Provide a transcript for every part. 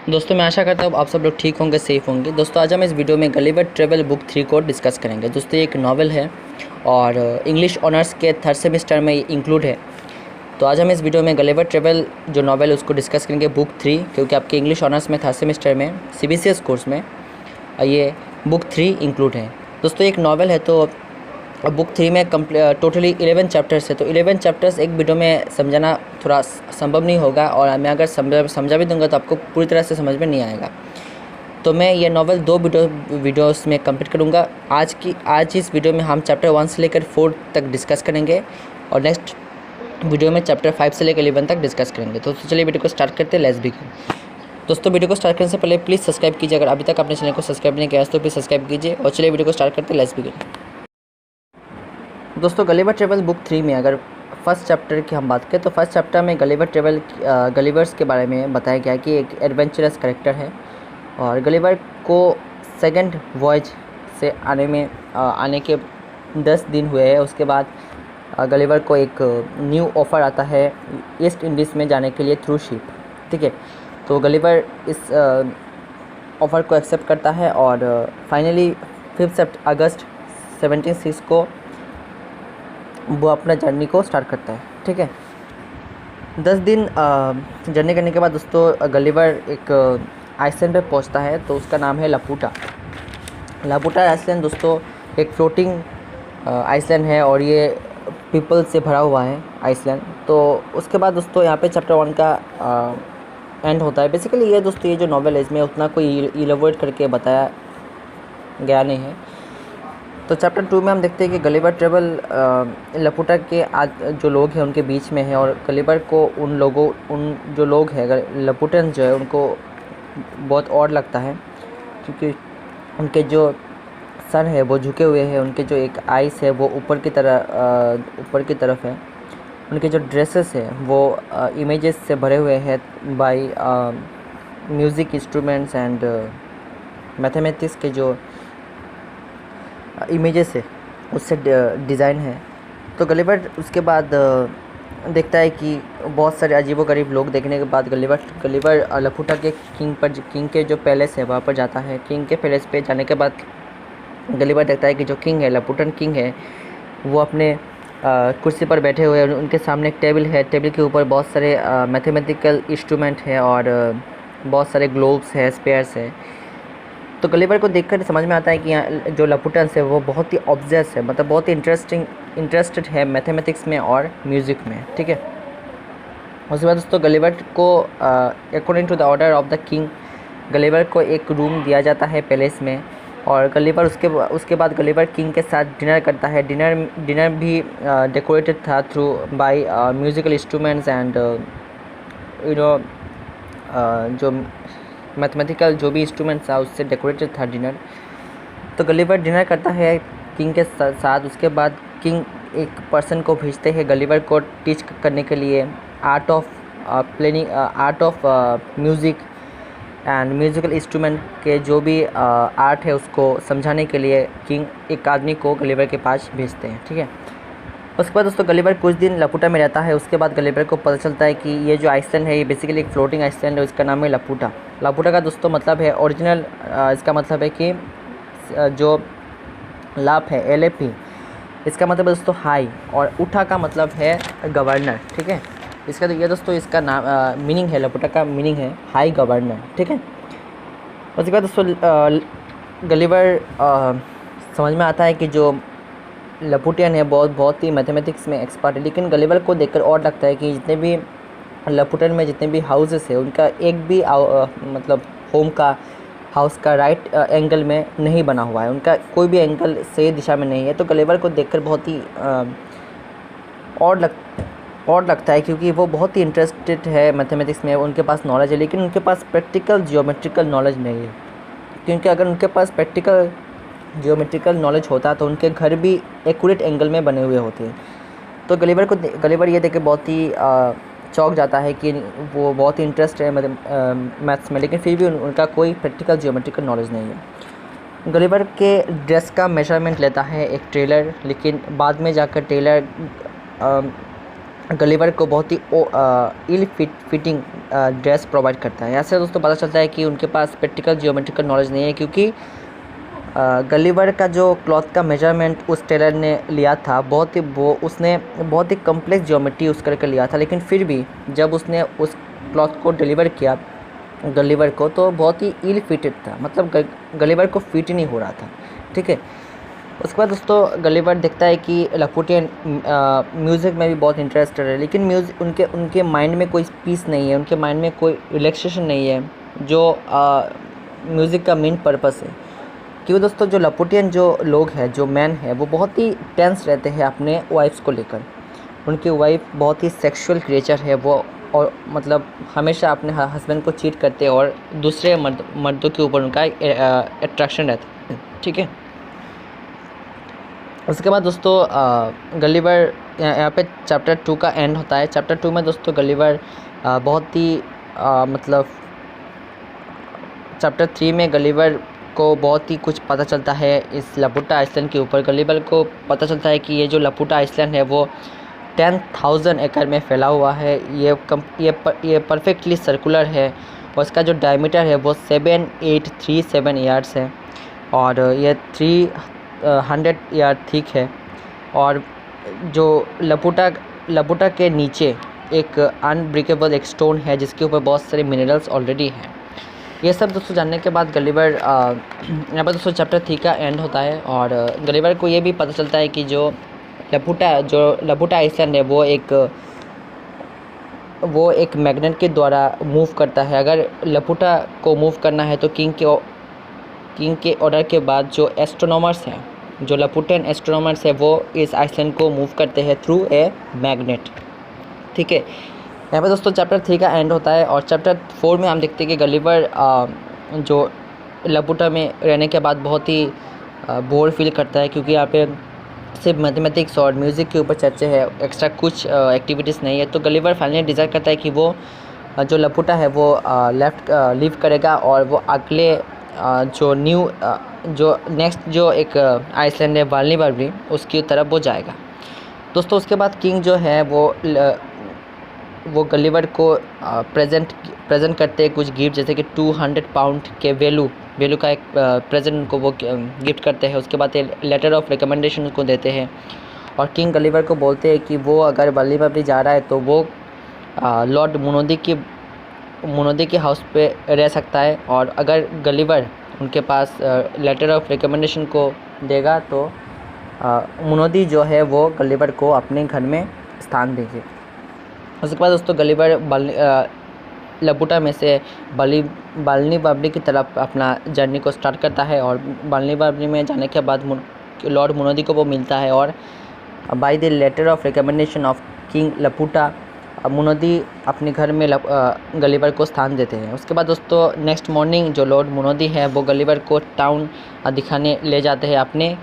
दोस्तों मैं आशा करता हूँ आप सब लोग ठीक होंगे, सेफ़ होंगे। दोस्तों आज हम इस वीडियो में गलिवर ट्रैवल बुक 3 को डिस्कस करेंगे। दोस्तों ये एक नावल है और इंग्लिश ऑनर्स के थर्ड सेमेस्टर में इंक्लूड है। तो आज हम इस वीडियो में गलिवर ट्रैवल जो नावल है उसको डिस्कस करेंगे बुक 3, क्योंकि आपके इंग्लिश ऑनर्स में थर्ड सेमेस्टर में CBCS कोर्स में ये बुक 3 इंक्लूड है। दोस्तों एक नावल है तो बुक 3 में टोटली 11 चैप्टर्स है, तो 11 चैप्टर्स एक वीडियो में समझाना थोड़ा संभव नहीं होगा, और मैं अगर समझा भी दूंगा तो आपको पूरी तरह से समझ में नहीं आएगा। तो मैं ये नावल 2 वीडियोस में कंप्लीट करूंगा। आज इस वीडियो में हम चैप्टर 1 से लेकर 4 तक डिस्कस करेंगे, और नेक्स्ट वीडियो में चैप्टर 5 से लेकर 11 तक डिस्कस करेंगे। तो चलिए वीडियो को स्टार्ट करते हैं, लेट्स बिगिन। दोस्तों वीडियो को स्टार्ट करने से पहले प्लीज़ सब्सक्राइब कीजिए, अगर अभी तक अपने चैनल को सब्सक्राइब नहीं किया है तो प्लीज़ सब्सक्राइब कीजिए। और चलिए वीडियो को स्टार्ट करते हैं, लेट्स बिगिन। दोस्तों गलिवर ट्रैवल बुक 3 में अगर फर्स्ट चैप्टर की हम बात करें तो फर्स्ट चैप्टर में गलिवर्स के बारे में बताया गया कि एक एडवेंचरस कैरेक्टर है, और गलिवर को सेकंड वॉयज से आने के 10 दिन हुए हैं। उसके बाद गलिवर को एक न्यू ऑफ़र आता है ईस्ट इंडीज़ में जाने के लिए थ्रू शिप। ठीक है, तो गलिवर इस ऑफ़र को एक्सेप्ट करता है और फाइनली 5 अगस्त 1706 को वो अपना जर्नी को स्टार्ट करता है। ठीक है, 10 दिन जर्नी करने के बाद दोस्तों गलिवर एक आइसलैंड पे पहुंचता है, तो उसका नाम है लापुटा आइसलैंड। दोस्तों एक फ्लोटिंग आइसलैंड है और ये पीपल से भरा हुआ है आइसलैंड। तो उसके बाद दोस्तों यहाँ पे चैप्टर 1 का एंड होता है। बेसिकली ये दोस्तों ये जो नॉवेल है इसमें उतना कोई इलेबोरेट करके बताया गया नहीं है। तो चैप्टर 2 में हम देखते हैं कि गलिवर ट्रैवल लापुटा के जो लोग हैं उनके बीच में है, और गलिवर को उन जो लोग हैं लापुटन्स जो है उनको बहुत ऑड लगता है, क्योंकि उनके जो सर है वो झुके हुए हैं, उनके जो एक आइस है वो ऊपर की तरफ है, उनके जो ड्रेसेस है वो इमेजेस से भरे हुए हैं by music instruments and mathematics के जो इमेजेस है उससे डिज़ाइन है। तो गलिवर उसके बाद देखता है कि बहुत सारे अजीबोगरीब लोग देखने के बाद गलिवर लापुटा के किंग के जो पैलेस है वहाँ पर जाता है। किंग के पैलेस पे जाने के बाद गलिवर देखता है कि जो किंग है, लापुटन किंग है, वो अपने कुर्सी पर बैठे हुए हैं। उनके सामने एक टेबल है, टेबल के ऊपर बहुत सारे मैथमेटिकल इंस्ट्रूमेंट है और बहुत सारे ग्लोब्स है, स्पेयर्स है। तो गलिवर को देखकर समझ में आता है कि यहाँ जो लापुटन्स है वो बहुत ही ऑब्सेस है, मतलब बहुत ही इंटरेस्टेड है मैथमेटिक्स में और म्यूज़िक में। ठीक है, उसके बाद दोस्तों गलिवर को according to the order of the king Gulliver को एक रूम दिया जाता है पैलेस में, और गलिवर उसके बाद गलिवर किंग के साथ डिनर करता है। डिनर भी डेकोरेटेड था through by musical instruments and जो मैथमेटिकल जो भी इंस्ट्रूमेंट्स था उससे डेकोरेटेड था डिनर। तो गलिवर डिनर करता है किंग के साथ। उसके बाद किंग एक पर्सन को भेजते हैं गलिवर को टीच करने के लिए art of music and musical instrument के जो भी आर्ट है उसको समझाने के लिए किंग एक आदमी को गलिवर के पास भेजते हैं। ठीक है, उसके बाद दोस्तों गलिवर कुछ दिन लापुटा में रहता है। उसके बाद गलिवर को पता चलता है कि ये जो आइसलैंड है ये बेसिकली एक फ्लोटिंग आइसलैंड है, इसका नाम है लापुटा का दोस्तों मतलब है ओरिजिनल इसका मतलब है कि जो लाप है LAP, इसका मतलब है दोस्तों हाई, और उठा का मतलब है गवर्नर। ठीक है, इसका तो ये दोस्तों इसका नाम मीनिंग है, लापुटा का मीनिंग है हाई गवर्नर। ठीक है, उसके बाद दोस्तों गलिवर समझ में आता है कि जो लापुटियन है बहुत ही मैथमेटिक्स में एक्सपर्ट है, लेकिन गलिवर को देखकर और लगता है कि जितने भी लापुटन में जितने भी हाउसेस है उनका एक भी मतलब होम का हाउस का राइट एंगल में नहीं बना हुआ है, उनका कोई भी एंगल सही दिशा में नहीं है। तो गलिवर को देखकर बहुत ही और लगता है, क्योंकि वो बहुत ही इंटरेस्टेड है मैथमेटिक्स में, उनके पास नॉलेज है, लेकिन उनके पास प्रैक्टिकल जियोमेट्रिकल नॉलेज नहीं है। क्योंकि अगर उनके पास प्रैक्टिकल जियोमेट्रिकल नॉलेज होता तो उनके घर भी एक्यूरेट एंगल में बने हुए होते। तो गलिवर ये देख के बहुत ही चौंक जाता है कि वो बहुत ही इंटरेस्ट है मैथ्स में, लेकिन फिर भी उनका कोई प्रैक्टिकल जियोमेट्रिकल नॉलेज नहीं है। गलिवर के ड्रेस का मेजरमेंट लेता है एक टेलर, लेकिन बाद में जाकर टेलर गलीवर को बहुत ही इल फिटिंग ड्रेस प्रोवाइड करता है। ऐसे दोस्तों पता चलता है कि उनके पास प्रैक्टिकल जियोमेट्रिकल नॉलेज नहीं है, क्योंकि गलीवर का जो क्लॉथ का मेजरमेंट उस टेलर ने लिया था उसने बहुत ही कम्प्लेक्स ज्योमेट्री यूज़ करके लिया था, लेकिन फिर भी जब उसने उस क्लॉथ को डिलीवर किया गलीवर को तो बहुत ही इल फिटेड था, मतलब गलीवर को फिट ही नहीं हो रहा था। ठीक है, उसके बाद दोस्तों गलीवर देखता है कि लपुटियन म्यूज़िक में भी बहुत इंटरेस्टेड है, लेकिन म्यूज़िक उनके माइंड में कोई पीस नहीं है, उनके माइंड में कोई रिलैक्सेशन नहीं है जो म्यूज़िक का मेन पर्पस है। क्योंकि दोस्तों जो लपुटियन जो लोग हैं, जो मैन है, वो बहुत ही टेंस रहते हैं अपने वाइफ्स को लेकर। उनकी वाइफ बहुत ही सेक्सुअल क्रिएचर है वो, और मतलब हमेशा अपने हस्बैंड को चीट करते हैं और दूसरे मर्दों के ऊपर उनका अट्रैक्शन रहता है। ठीक है, उसके बाद दोस्तों गलीवर यहाँ पे चैप्टर 2 का एंड होता है। चैप्टर 2 में दोस्तों गलीवर बहुत ही मतलब चैप्टर 3 में गलीवर को बहुत ही कुछ पता चलता है इस लपुटा आइसलैंड के ऊपर। गलीवर को पता चलता है कि ये जो लपुटा आइसलैंड है वो 10,000 एकड़ में फैला हुआ है। ये परफेक्टली सर्कुलर है और इसका जो डायमीटर है वो 7837 यार्ड्स है और ये 300 यार्ड थिक है। और जो लपुटा के नीचे एक अनब्रेकेबल एक स्टोन है जिसके ऊपर बहुत सारे मिनरल्स ऑलरेडी हैं। ये सब दोस्तों जानने के बाद गलीवर यहाँ पर दोस्तों चैप्टर 3 का एंड होता है और गलीवर को ये भी पता चलता है कि जो लपुटा आइसलैंड है वो एक मैग्नेट के द्वारा मूव करता है। अगर लपुटा को मूव करना है तो किंग के ऑर्डर के बाद जो एस्ट्रोनॉमर्स हैं, जो लपुटियन एस्ट्रोनॉमर्स है, वो इस आइसलैंड को मूव करते हैं थ्रू ए मैग्नेट। ठीक है, यहाँ पे दोस्तों चैप्टर 3 का एंड होता है और चैप्टर 4 में हम देखते हैं कि गलीवर जो लपुटा में रहने के बाद बहुत ही बोर फील करता है, क्योंकि यहाँ पे सिर्फ मैथमेटिक्स और म्यूज़िक के ऊपर चर्चा है, एक्स्ट्रा कुछ एक्टिविटीज़ नहीं है। तो गलीवर फाइनली डिसाइड करता है कि वो जो लपुटा है वो लीव करेगा और वो अगले जो नेक्स्ट जो एक आइसलैंड है वाल्नीबार्बी, उसकी तरफ वो जाएगा। दोस्तों उसके बाद किंग जो है वो गलीवर को प्रेजेंट करते हैं कुछ गिफ्ट, जैसे कि 200 पाउंड के वैल्यू का एक प्रेजेंट उनको वो गिफ्ट करते हैं। उसके बाद लेटर ऑफ रिकमेंडेशन उसको देते हैं और किंग गलीवर को बोलते हैं कि वो अगर वाल्नीबार्बी जा रहा है तो वो लॉर्ड मुनोदी के हाउस पे रह सकता है, और अगर गलीवर उनके पास लेटर ऑफ रिकमेंडेशन को देगा तो मुनोदी जो है वो गलीवर को अपने घर में स्थान देंगे। उसके बाद दोस्तों गलीवर लपुटा में से वाल्नीबार्बी की तरफ अपना जर्नी को स्टार्ट करता है और वाल्नीबार्बी में जाने के बाद लॉर्ड मुनोदी को वो मिलता है और by the letter of recommendation of king Laputa Munodi अपने घर में गलीवर को स्थान देते हैं। उसके बाद दोस्तों नेक्स्ट मॉर्निंग जो लॉर्ड मुनोदी है वो गलीवर को टाउन दिखाने ले जाते हैं अपने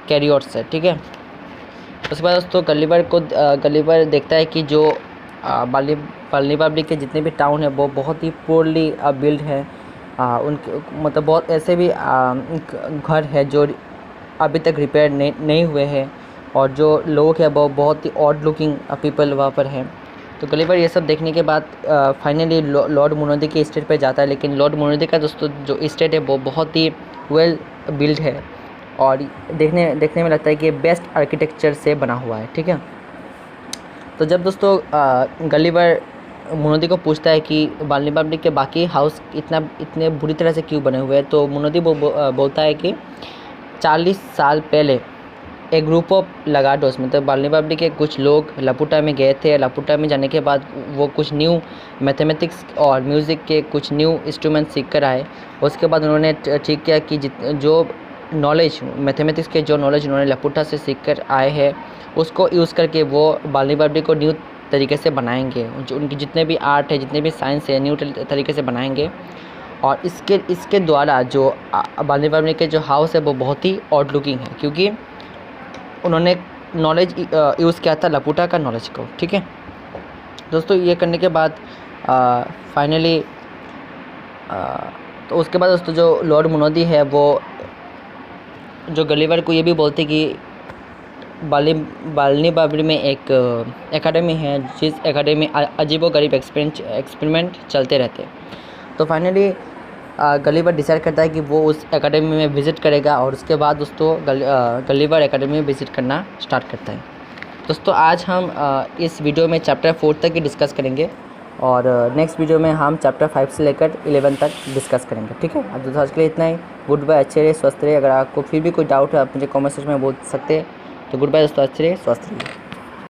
कैरियर से। ठीक है, उसके बाद दोस्तों गलीवर देखता है कि जो वाल्नीबार्बी के जितने भी टाउन है वो बहुत ही पोरली बिल्ड है। उनके मतलब बहुत ऐसे भी घर है जो अभी तक रिपेयर नहीं हुए हैं और जो लोग हैं वो बहुत ही ऑड लुकिंग पीपल वहाँ पर हैं। तो गलीवर ये सब देखने के बाद फाइनली लॉर्ड मुनोदी के इस्टेट पर जाता है, लेकिन लॉर्ड मुनोदी का दोस्तों जो इस्टेट है वो बहुत ही वेल बिल्ड है और देखने में लगता है कि बेस्ट आर्किटेक्चर से बना हुआ है। ठीक है, तो जब दोस्तों गलीवर मुनोदी को पूछता है कि वाल्नीबार्बी के बाकी हाउस इतने बुरी तरह से क्यों बने हुए हैं, तो मुनोदी बोलता है कि 40 साल पहले एक ग्रुप ऑफ लगाडोस मतलब वाल्नीबार्बी के कुछ लोग लपुटा में गए थे। लपुटा में जाने के बाद वो कुछ न्यू मैथमेटिक्स और म्यूज़िक के कुछ न्यू इंस्ट्रूमेंट सीख कर आए। उसके बाद उन्होंने ठीक किया कि जो नॉलेज मैथमेटिक्स के जो नॉलेज उन्होंने लपुटा से सीख कर आए हैं उसको यूज़ करके वो वाल्नीबार्बी को न्यू तरीके से बनाएंगे। जो उनकी जितने भी आर्ट है, जितने भी साइंस है, न्यू तरीके से बनाएंगे और इसके द्वारा जो वाल्नीबार्बी के जो हाउस है वो बहुत ही ऑड लुकिंग है, क्योंकि उन्होंने नॉलेज यूज़ किया था लपुटा का नॉलेज को। ठीक है दोस्तों, ये करने के बाद फाइनली तो उसके बाद दोस्तों जो लॉर्ड मुनोदी है वो जो गलीवर को ये भी बोलते कि बालनी बाबरी में एक एकेडमी है, जिस एकेडमी अजीबोगरीब एक्सपेरिमेंट चलते रहते हैं। तो फाइनली गलीवर डिसाइड करता है कि वो उस एकेडमी में विज़िट करेगा और उसके बाद दोस्तों गलीवर एकेडमी में विज़िट करना स्टार्ट करता है। दोस्तों आज हम इस वीडियो में चैप्टर 4 तक ही डिस्कस करेंगे और नेक्स्ट वीडियो में हम चैप्टर 5 से लेकर 11 तक डिस्कस करेंगे। ठीक है, अब दोस्तों आज के लिए इतना ही। गुड बाय, अच्छे रहिए, स्वस्थ रहिए। अगर आपको फिर भी कोई डाउट है आप मुझे कमेंट सेक्शन में बोल सकते हैं। तो गुड बाय दोस्तों, अच्छे रहिए, स्वस्थ रहिए।